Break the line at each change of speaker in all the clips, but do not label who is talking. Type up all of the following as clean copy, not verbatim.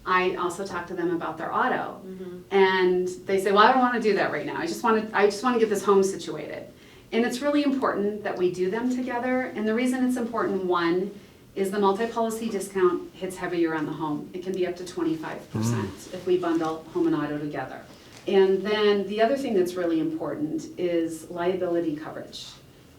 I also talk to them about their auto. And they say, well, I don't want to do that right now. I just want to get this home situated. And it's really important that we do them together. And the reason it's important, one, is the multi-policy discount hits heavier on the home. It can be up to 25% if we bundle home and auto together. And then the other thing that's really important is liability coverage.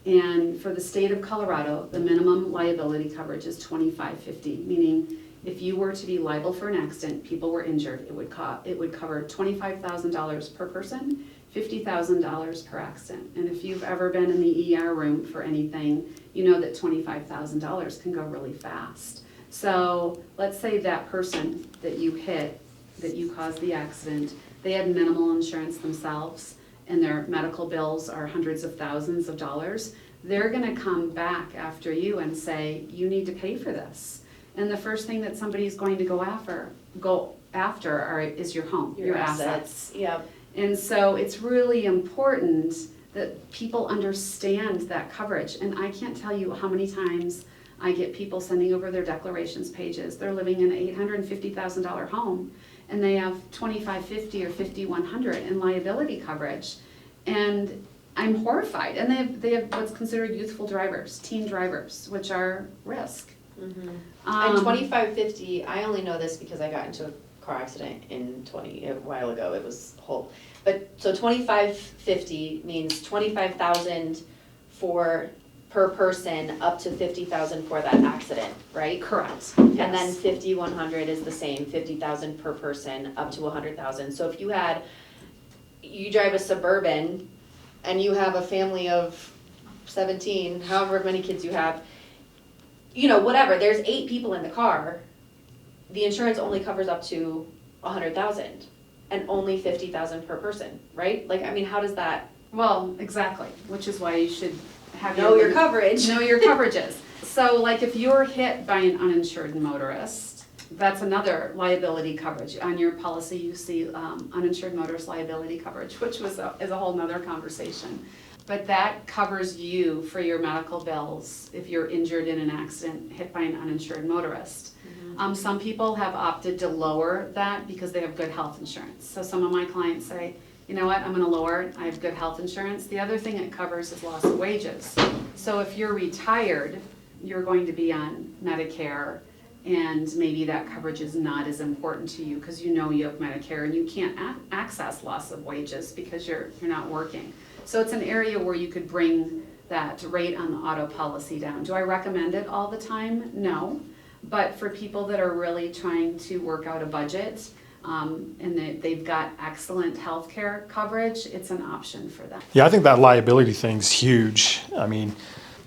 And for the state of Colorado, the minimum liability coverage is $25.50, meaning if you were to be liable for an accident, people were injured, it would cover $25,000 per person, $50,000 per accident. And if you've ever been in the ER room for anything, you know that $25,000 can go really fast. So let's say that person that you hit, that you caused the accident, they had minimal insurance themselves and their medical bills are hundreds of thousands of dollars, they're gonna come back after you and say, you need to pay for this. And the first thing that somebody's going to go after is your home, your assets.
Yep.
And so it's really important that people understand that coverage. And I can't tell you how many times I get people sending over their declarations pages. They're living in an $850,000 home and they have $2,550 or $5,100 in liability coverage. And I'm horrified. And they have what's considered youthful drivers, teen drivers, which are risk.
And $2,550, I only know this because I got into a car accident a while ago. It was whole. But so $2,550 means $25,000 per person up to $50,000 for that accident, right?
Correct.
And
Yes.
then $5,100 is the same, $50,000 per person up to $100,000. So if you drive a Suburban and you have a family of 17, however many kids you have, whatever, there's 8 people in the car, the insurance only covers up to $100,000 and only $50,000 per person, right? How does that?
Well, exactly, which is why you should have
Know your coverage.
Know your coverages. So if you're hit by an uninsured motorist, that's another liability coverage. On your policy you see uninsured motorist liability coverage, which is a whole nother conversation. But that covers you for your medical bills if you're injured in an accident hit by an uninsured motorist. Some people have opted to lower that because they have good health insurance. So some of my clients say, you know what, I'm gonna lower it, I have good health insurance. The other thing it covers is loss of wages. So if you're retired, you're going to be on Medicare and maybe that coverage is not as important to you because you know you have Medicare and you can't access loss of wages because you're not working. So it's an area where you could bring that rate on the auto policy down. Do I recommend it all the time? No. But for people that are really trying to work out a budget and they've got excellent health care coverage, it's an option for them.
Yeah, I think that liability thing's huge. I mean,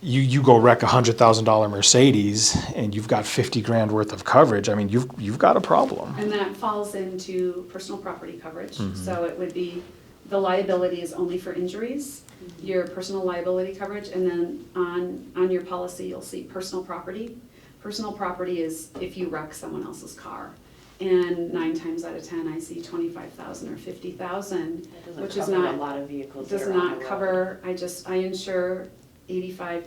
you go wreck a $100,000 Mercedes and you've got 50 grand worth of coverage. I mean, you've got a problem.
And that falls into personal property coverage. So it would be the liability is only for injuries, your personal liability coverage, and then on your policy you'll see personal property. Personal property is if you wreck someone else's car. And 9 times out of 10 I see 25,000 or 50,000, which is not
a lot of vehicles.
Does not cover. I insure $85,000,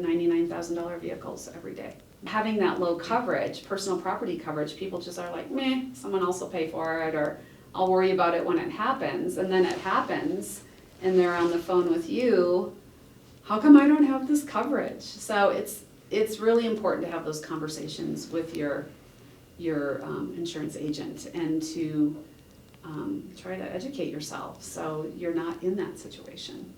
$99,000 vehicles every day. Having that low coverage, personal property coverage, people just are like, meh, someone else will pay for it, or I'll worry about it when it happens. And then it happens and they're on the phone with you, how come I don't have this coverage? So it's really important to have those conversations with your insurance agent and to try to educate yourself so you're not in that situation.